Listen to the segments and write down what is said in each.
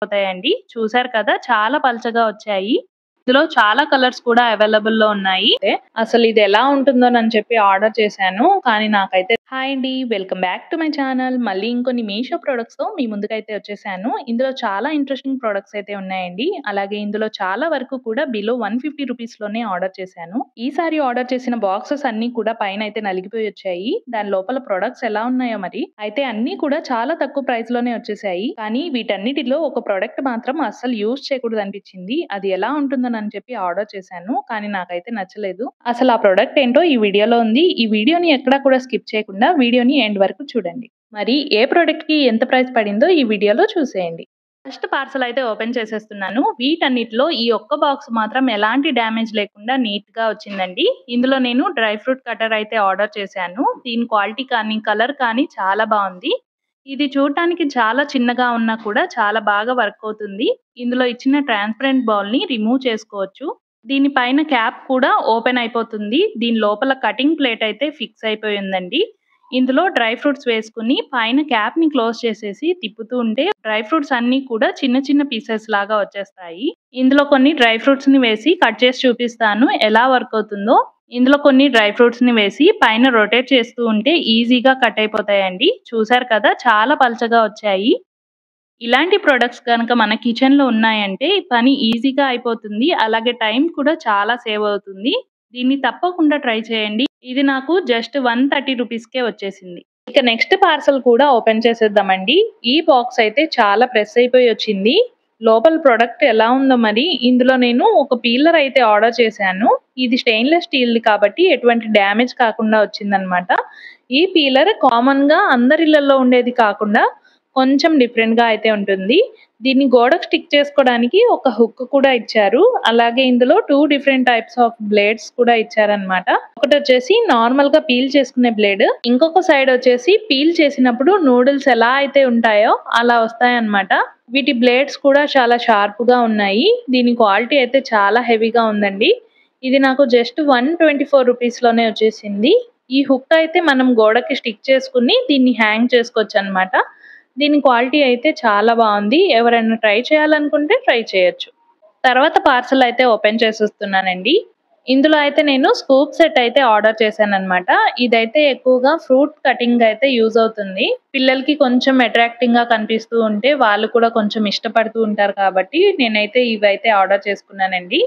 పోతాయండి. చూసారు కదా! చాలా పల్చగా వచ్చాయి. ఇందులో చాలా కలర్స్ కూడా అవైలబుల్‌లో ఉన్నాయి. అసలు ఇది ఎలా ఉంటుందోనని చెప్పి ఆర్డర్ చేశాను. కానీ నాకైతే హాయ్ అండి. Welcome back to my channel. మళ్ళీ ఇంకొన్ని మీషో ప్రొడక్ట్స్‌తో మీ ముందుకైతే వచ్చేసాను. ఇందులో చాలా ఇంట్రెస్టింగ్ ప్రొడక్ట్స్ అయితే ఉన్నాయండి. అలాగే ఇందులో చాలా వరకు కూడా బిలో 150 రూపీస్‌లోనే ఆర్డర్ చేశాను. ఈసారి ఆర్డర్ చేసిన బాక్సెస్ అన్నీ కూడా పైనైతే నలిగిపోయి వచ్చాయి. దాని లోపల ప్రొడక్ట్స్ ఎలా ఉన్నాయో మరి. అయితే అన్నీ కూడా చాలా తక్కువ ప్రైస్‌లోనే వచ్చేసాయి. కానీ వీటన్నిటిలో ఒక ప్రొడక్ట్ మాత్రం అస్సలు యూజ్ చేయకూడదనిపించింది. అది ఎలా ఉంటుందోనని చెప్పి ఆర్డర్ చేశాను. కానీ నాకైతే నచ్చలేదు. అసలు ఆ ప్రొడక్ట్ ఏంటో ఈ వీడియోలో ఉంది. ఈ వీడియోని ఎక్కడా కూడా స్కిప్ చేయకుండా వీడియోని ఎండ్ వరకు చూడండి. మరి ఏ ప్రొడక్ట్‌కి ఎంత ప్రైస్ పడిందో ఈ వీడియోలో చూసేయండి. ఫస్ట్ పార్సెల్ అయితే ఓపెన్ చేసేస్తున్నాను. వీటన్నిటిలో ఈ ఒక్క బాక్స్ మాత్రం ఎలాంటి డ్యామేజ్ లేకుండా నీట్‌గా వచ్చిందండి. ఇందులో నేను డ్రై ఫ్రూట్ కటర్ అయితే ఆర్డర్ చేశాను. దీని క్వాలిటీ కానీ, కలర్ కానీ చాలా బావుంది. ఇది చూడటానికి చాలా చిన్నగా ఉన్నా కూడా చాలా బాగా వర్క్ అవుతుంది. ఇందులో ఇచ్చిన ట్రాన్స్పరెంట్ బౌల్‌ని రిమూవ్ చేసుకోవచ్చు. దీని పైన క్యాప్ కూడా ఓపెన్ అయిపోతుంది. దీని లోపల కటింగ్ ప్లేట్ అయితే ఫిక్స్ అయిపోయి ఉందండి. ఇందులో డ్రై ఫ్రూట్స్ వేసుకొని పైన క్యాప్‌ని క్లోజ్ చేసేసి తిప్పుతూ ఉంటే డ్రై ఫ్రూట్స్ అన్నీ కూడా చిన్న చిన్న పీసెస్ లాగా వచ్చేస్తాయి. ఇందులో కొన్ని డ్రై ఫ్రూట్స్‌ని వేసి కట్ చేసి చూపిస్తాను ఎలా వర్క్ అవుతుందో. ఇందులో కొన్ని డ్రై ఫ్రూట్స్‌ని వేసి పైన రొటేట్ చేస్తూ ఉంటే ఈజీగా కట్ అయిపోతాయండి. చూసారు కదా! చాలా పల్చగా వచ్చాయి. ఇలాంటి ప్రొడక్ట్స్ గనక మన కిచెన్‌లో ఉన్నాయంటే పని ఈజీగా అయిపోతుంది. అలాగే టైం కూడా చాలా సేవ్ అవుతుంది. దీన్ని తప్పకుండా ట్రై చేయండి. ఇది నాకు జస్ట్ 130 రూపీస్‌కే వచ్చేసింది. ఇక నెక్స్ట్ పార్సెల్ కూడా ఓపెన్ చేసేద్దామండి. ఈ బాక్స్ అయితే చాలా ప్రెస్ అయిపోయి వచ్చింది. లోపల ప్రొడక్ట్ ఎలా ఉందో మరి. ఇందులో నేను ఒక పీలర్ అయితే ఆర్డర్ చేశాను. ఇది స్టెయిన్‌లెస్ స్టీల్‌ది కాబట్టి ఎటువంటి డ్యామేజ్ కాకుండా వచ్చిందనమాట. ఈ పీలర్ కామన్‌గా అందరి ఇళ్లల్లో ఉండేది కాకుండా కొంచెం డిఫరెంట్‌గా అయితే ఉంటుంది. దీన్ని గోడకు స్టిక్ చేసుకోవడానికి ఒక హుక్ కూడా ఇచ్చారు. అలాగే ఇందులో 2 డిఫరెంట్ టైప్స్ ఆఫ్ బ్లేడ్స్ కూడా ఇచ్చారనమాట. ఒకటొచ్చేసి నార్మల్‌గా పీల్ చేసుకునే బ్లేడ్. ఇంకొక సైడ్ వచ్చేసి పీల్ చేసినప్పుడు నూడిల్స్ ఎలా అయితే ఉంటాయో అలా వస్తాయన్నమాట. వీటి బ్లేడ్స్ కూడా చాలా షార్ప్‌గా ఉన్నాయి. దీని క్వాలిటీ అయితే చాలా హెవీగా ఉందండి. ఇది నాకు జస్ట్ 124 రూపీస్‌లోనే వచ్చేసింది. ఈ హుక్ అయితే మనం గోడకి స్టిక్ చేసుకొని దీన్ని హ్యాంగ్ చేసుకోవచ్చనమాట. దీని క్వాలిటీ అయితే చాలా బావుంది. ఎవరైనా ట్రై చేయాలనుకుంటే ట్రై చేయొచ్చు. తర్వాత పార్సెల్ అయితే ఓపెన్ చేసేస్తున్నానండి. ఇందులో అయితే నేను స్కూప్ సెట్ అయితే ఆర్డర్ చేశాననమాట. ఇదైతే ఎక్కువగా ఫ్రూట్ కటింగ్ అయితే యూజ్ అవుతుంది. పిల్లలకి కొంచెం అట్రాక్టింగ్‌గా కనిపిస్తూ ఉంటే వాళ్ళు కూడా కొంచెం ఇష్టపడుతూ ఉంటారు కాబట్టి నేనైతే ఇవైతే ఆర్డర్ చేసుకున్నానండి.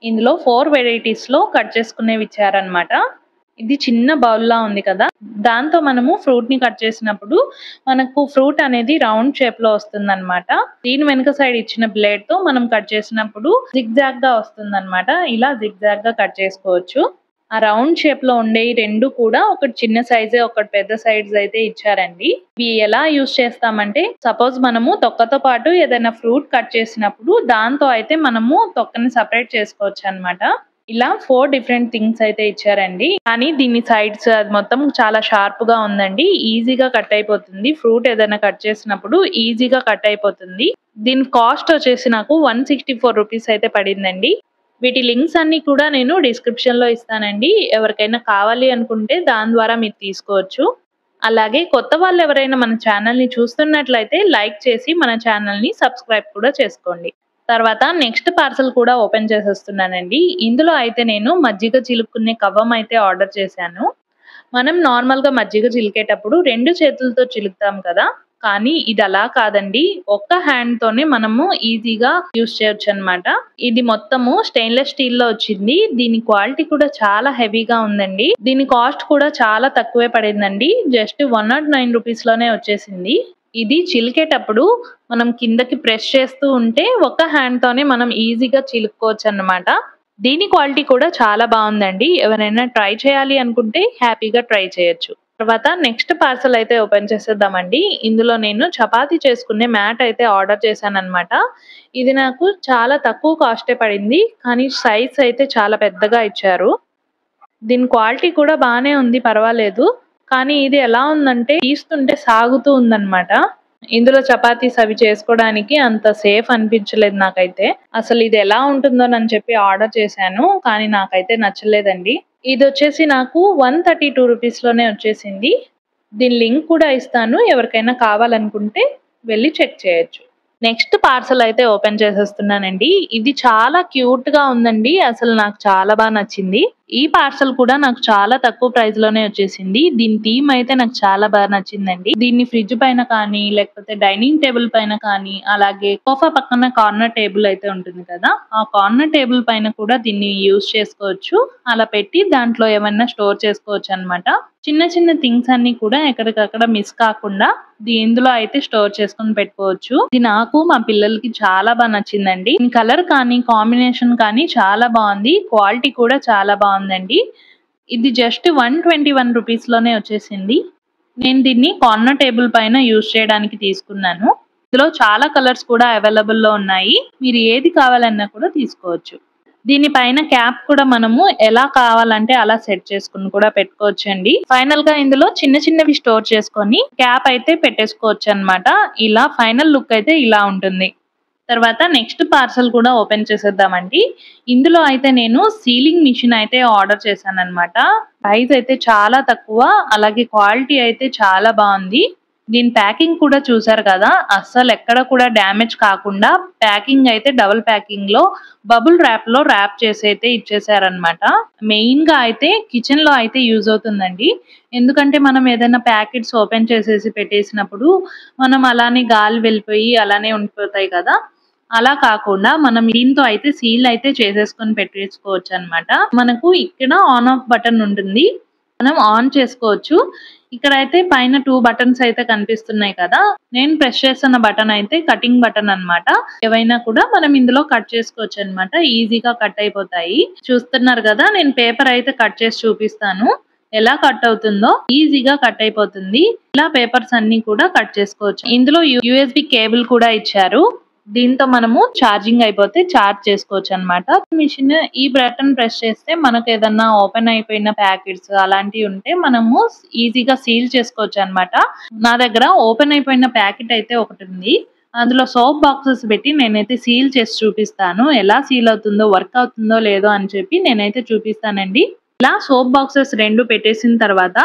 ఇందులో 4 వెరైటీస్‌లో కట్ చేసుకునేవి ఇచ్చారనమాట. ఇది చిన్న బౌల్‌లా ఉంది కదా! దాంతో మనము ఫ్రూట్‌ని కట్ చేసినప్పుడు మనకు ఫ్రూట్ అనేది రౌండ్ షేప్‌లో వస్తుందనమాట. దీని వెనక సైడ్ ఇచ్చిన బ్లేడ్‌తో మనం కట్ చేసినప్పుడు జిగ్‌జాగ్‌గా వస్తుందనమాట. ఇలా జిగ్‌జాగ్‌గా కట్ చేసుకోవచ్చు. ఆ రౌండ్ షేప్‌లో ఉండేయి 2 కూడా ఒకటి చిన్న సైజే, ఒకటి పెద్ద సైజ్ అయితే ఇచ్చారండి. ఇవి ఎలా యూజ్ చేస్తామంటే సపోజ్ మనము తొక్కతో పాటు ఏదైనా ఫ్రూట్ కట్ చేసినప్పుడు దాంతో అయితే మనము తొక్కని సెపరేట్ చేసుకోవచ్చనమాట. ఇలా 4 డిఫరెంట్ థింగ్స్ అయితే ఇచ్చారండి. కానీ దీని సైడ్స్ అది మొత్తం చాలా షార్ప్‌గా ఉందండి. ఈజీగా కట్ అయిపోతుంది. ఫ్రూట్ ఏదైనా కట్ చేసినప్పుడు ఈజీగా కట్ అయిపోతుంది. దీని కాస్ట్ వచ్చేసి నాకు 164 రూపీస్ అయితే పడిందండి. వీటి లింక్స్ అన్నీ కూడా నేను డిస్క్రిప్షన్‌లో ఇస్తానండి. ఎవరికైనా కావాలి అనుకుంటే దాని ద్వారా మీరు తీసుకోవచ్చు. అలాగే కొత్త వాళ్ళు ఎవరైనా మన ఛానల్‌ని చూస్తున్నట్లయితే లైక్ చేసి మన ఛానల్‌ని సబ్స్క్రైబ్ కూడా చేసుకోండి. తర్వాత నెక్స్ట్ పార్సెల్ కూడా ఓపెన్ చేసేస్తున్నానండి. ఇందులో అయితే నేను మజ్జిగ చిలుక్కునే కవ్వం అయితే ఆర్డర్ చేశాను. మనం నార్మల్‌గా మజ్జిగ చిలికేటప్పుడు 2 చేతులతో చిలుకుతాం కదా! కానీ ఇది అలా కాదండి. ఒక్క హ్యాండ్‌తోనే మనము ఈజీగా యూజ్ చేయొచ్చనమాట. ఇది మొత్తము స్టెయిన్‌లెస్ స్టీల్‌లో వచ్చింది. దీని క్వాలిటీ కూడా చాలా హెవీగా ఉందండి. దీని కాస్ట్ కూడా చాలా తక్కువే పడిందండి. జస్ట్ 109 రూపీస్‌లోనే వచ్చేసింది. ఇది చిలికేటప్పుడు మనం కిందకి ప్రెస్ చేస్తూ ఉంటే ఒక్క హ్యాండ్‌తోనే మనం ఈజీగా చిలుక్కోవచ్చనమాట. దీని క్వాలిటీ కూడా చాలా బావుందండి. ఎవరైనా ట్రై చేయాలి అనుకుంటే హ్యాపీగా ట్రై చేయొచ్చు. తర్వాత నెక్స్ట్ పార్సెల్ అయితే ఓపెన్ చేసేద్దామండి. ఇందులో నేను చపాతీ చేసుకునే మ్యాట్ అయితే ఆర్డర్ చేశాననమాట. ఇది నాకు చాలా తక్కువ కాస్టే పడింది. కానీ సైజ్ అయితే చాలా పెద్దగా ఇచ్చారు. దీని క్వాలిటీ కూడా బానే ఉంది, పర్వాలేదు. కానీ ఇది ఎలా ఉందంటే తీస్తుంటే సాగుతూ ఉందనమాట. ఇందులో చపాతీస్ అవి చేసుకోవడానికి అంత సేఫ్ అనిపించలేదు నాకైతే. అసలు ఇది ఎలా ఉంటుందోనని చెప్పి ఆర్డర్ చేశాను. కానీ నాకైతే నచ్చలేదండి. ఇదొచ్చేసి నాకు 132 రూపీస్‌లోనే వచ్చేసింది. దీని లింక్ కూడా ఇస్తాను. ఎవరికైనా కావాలనుకుంటే వెళ్లి చెక్ చేయొచ్చు. నెక్స్ట్ పార్సల్ అయితే ఓపెన్ చేసేస్తున్నానండి. ఇది చాలా క్యూట్ గా ఉందండి. అసలు నాకు చాలా బాగా నచ్చింది. ఈ పార్సల్ కూడా నాకు చాలా తక్కువ ప్రైస్ లోనే వచ్చేసింది. దీని థీమ్ అయితే నాకు చాలా బాగా నచ్చిందండి. దీన్ని ఫ్రిడ్జ్ పైన కానీ, లేకపోతే డైనింగ్ టేబుల్ పైన కానీ, అలాగే సోఫా పక్కన కార్నర్ టేబుల్ అయితే ఉంటుంది కదా, ఆ కార్నర్ టేబుల్ పైన కూడా దీన్ని యూజ్ చేసుకోవచ్చు. అలా పెట్టి దాంట్లో ఏమన్నా స్టోర్ చేసుకోవచ్చు అన్నమాట. చిన్న చిన్న థింగ్స్ అన్ని కూడా ఎక్కడికక్కడ మిస్ కాకుండా ఇందులో అయితే స్టోర్ చేసుకొని పెట్టుకోవచ్చు. ఇది నాకు మా పిల్లలకి చాలా బాగా నచ్చిందండి. కలర్ కానీ కాంబినేషన్ కానీ చాలా బాగుంది. క్వాలిటీ కూడా చాలా బాగుందండి. ఇది జస్ట్ 121 రూపీస్ లోనే వచ్చేసింది. నేను దీన్ని కార్నర్ టేబుల్ పైన యూజ్ చేయడానికి తీసుకున్నాను. ఇందులో చాలా కలర్స్ కూడా అవైలబుల్ లో ఉన్నాయి. మీరు ఏది కావాలన్నా కూడా తీసుకోవచ్చు. దీనిపైన క్యాప్ కూడా మనము ఎలా కావాలంటే అలా సెట్ చేసుకుని కూడా పెట్టుకోవచ్చు అండి. ఫైనల్ గా ఇందులో చిన్న చిన్నవి స్టోర్ చేసుకొని క్యాప్ అయితే పెట్టేసుకోవచ్చు అన్నమాట. ఇలా ఫైనల్ లుక్ అయితే ఇలా ఉంటుంది. తర్వాత నెక్స్ట్ పార్సల్ కూడా ఓపెన్ చేసేద్దామండి. ఇందులో అయితే నేను సీలింగ్ మిషన్ అయితే ఆర్డర్ చేశాను అనమాట. ప్రైస్ అయితే చాలా తక్కువ, అలాగే క్వాలిటీ అయితే చాలా బాగుంది. దీని ప్యాకింగ్ కూడా చూసారు కదా, అస్సలు ఎక్కడ కూడా డ్యామేజ్ కాకుండా ప్యాకింగ్ అయితే డబుల్ ప్యాకింగ్ లో బబుల్ ర్యాప్ లో ర్యాప్ చేసి అయితే ఇచ్చేసారనమాట. మెయిన్ గా అయితే కిచెన్ లో అయితే యూజ్ అవుతుందండి. ఎందుకంటే మనం ఏదైనా ప్యాకెట్స్ ఓపెన్ చేసేసి పెట్టేసినప్పుడు మనం అలానే గాలి వెళ్ళిపోయి అలానే ఉండిపోతాయి కదా, అలా కాకుండా మనం దీంతో అయితే సీల్ అయితే చేసేసుకొని పెట్టేసుకోవచ్చు అన్నమాట. మనకు ఇక్కడ ఆన్ ఆఫ్ బటన్ ఉంటుంది, మనం ఆన్ చేసుకోవచ్చు. ఇక్కడైతే పైన 2 బటన్స్ అయితే కనిపిస్తున్నాయి కదా, నేను ప్రెస్ చేస్తున్న బటన్ అయితే కటింగ్ బటన్ అన్నమాట. ఏవైనా కూడా మనం ఇందులో కట్ చేసుకోవచ్చు అన్నమాట. ఈజీగా కట్ అయిపోతాయి. చూస్తున్నారు కదా, నేను పేపర్ అయితే కట్ చేసి చూపిస్తాను ఎలా కట్ అవుతుందో. ఈజీగా కట్ అయిపోతుంది. ఇలా పేపర్స్ అన్ని కూడా కట్ చేసుకోవచ్చు. ఇందులో యూఎస్బి కేబుల్ కూడా ఇచ్చారు. దీంతో మనము ఛార్జింగ్ అయిపోతే ఛార్జ్ చేసుకోవచ్చు అన్నమాట. మిషన్ ఈ బటన్ ప్రెస్ చేస్తే మనకు ఏదన్నా ఓపెన్ అయిపోయిన ప్యాకెట్స్ అలాంటివి ఉంటే మనము ఈజీగా సీల్ చేసుకోవచ్చు అన్నమాట. నా దగ్గర ఓపెన్ అయిపోయిన ప్యాకెట్ అయితే ఒకటి ఉంది. అందులో సోప్ బాక్సెస్ పెట్టి నేనైతే సీల్ చేసి చూపిస్తాను. ఎలా సీల్ అవుతుందో, వర్క్ అవుతుందో లేదో అని చెప్పి నేనైతే చూపిస్తానండి. ఇలా సోప్ బాక్సెస్ 2 పెట్టేసిన తర్వాత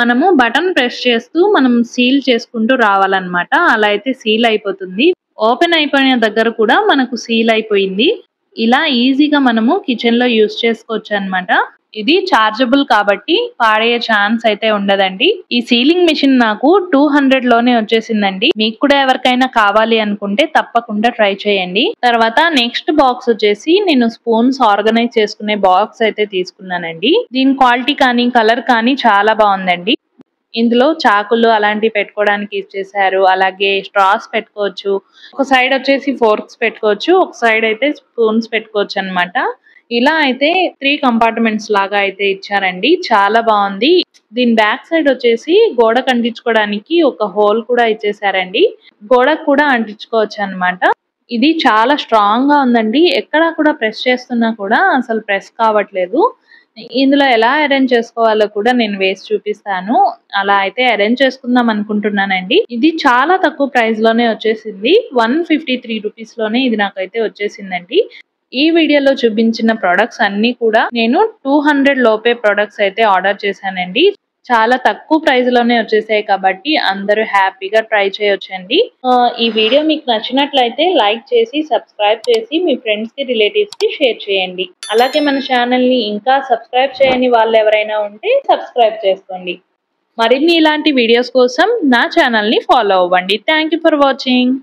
మనము బటన్ ప్రెస్ చేస్తూ మనం సీల్ చేసుకుంటూ రావాలన్నమాట. అలా అయితే సీల్ అయిపోతుంది. ఓపెన్ అయిపోయిన దగ్గర కూడా మనకు సీల్ అయిపోయింది. ఇలా ఈజీగా మనము కిచెన్ లో యూజ్ చేసుకోవచ్చు అన్నమాట. ఇది చార్జబుల్ కాబట్టి పాడయ్యే ఛాన్స్ అయితే ఉండదండి. ఈ సీలింగ్ మిషన్ నాకు 200 లోనే వచ్చేసిందండి. మీకు కూడా ఎవరికైనా కావాలి అనుకుంటే తప్పకుండా ట్రై చేయండి. తర్వాత నెక్స్ట్ బాక్స్ వచ్చేసి నేను స్పూన్స్ ఆర్గనైజ్ చేసుకునే బాక్స్ అయితే తీసుకున్నానండి. దీని క్వాలిటీ కానీ కలర్ కానీ చాలా బాగుందండి. ఇందులో చాకులు అలాంటివి పెట్టుకోవడానికి ఇచ్చేసారు. అలాగే స్ట్రాస్ పెట్టుకోవచ్చు. ఒక సైడ్ వచ్చేసి ఫోర్క్స్ పెట్టుకోవచ్చు, ఒక సైడ్ అయితే స్పూన్స్ పెట్టుకోవచ్చు అన్నమాట. ఇలా అయితే 3 కంపార్ట్మెంట్స్ లాగా అయితే ఇచ్చారండి. చాలా బాగుంది. దీని బ్యాక్ సైడ్ వచ్చేసి గోడకు అంటించుకోవడానికి ఒక హోల్ కూడా ఇచ్చేసారండి. గోడకు కూడా అంటించుకోవచ్చు అన్నమాట. ఇది చాలా స్ట్రాంగ్ గా ఉందండి. ఎక్కడ కూడా ప్రెస్ చేస్తున్నా కూడా అసలు ప్రెస్ కావట్లేదు. ఇందులో ఎలా అరేంజ్ చేసుకోవాలో కూడా నేను వేసి చూపిస్తాను. అలా అయితే అరేంజ్ చేసుకుందాం అనుకుంటున్నానండి. ఇది చాలా తక్కువ ప్రైస్ లోనే వచ్చేసింది. 153 రూపీస్ లోనే ఇది నాకైతే వచ్చేసిందండి. ఈ వీడియోలో చూపించిన ప్రొడక్ట్స్ అన్ని కూడా నేను 200 లోపే ప్రొడక్ట్స్ అయితే ఆర్డర్ చేశానండి. చాలా తక్కువ ప్రైస్ లోనే వచ్చేసాయి కాబట్టి అందరూ హ్యాపీగా ట్రై చేయొచ్చండి. ఈ వీడియో మీకు నచ్చినట్లయితే లైక్ చేసి సబ్స్క్రైబ్ చేసి మీ ఫ్రెండ్స్ కి రిలేటివ్స్ కి షేర్ చేయండి. అలాగే మన ఛానల్ ని ఇంకా సబ్స్క్రైబ్ చేయని వాళ్ళు ఎవరైనా ఉంటే సబ్స్క్రైబ్ చేసుకోండి. మరిన్ని ఇలాంటి వీడియోస్ కోసం నా ఛానల్ ని ఫాలో అవ్వండి. Thank you for watching.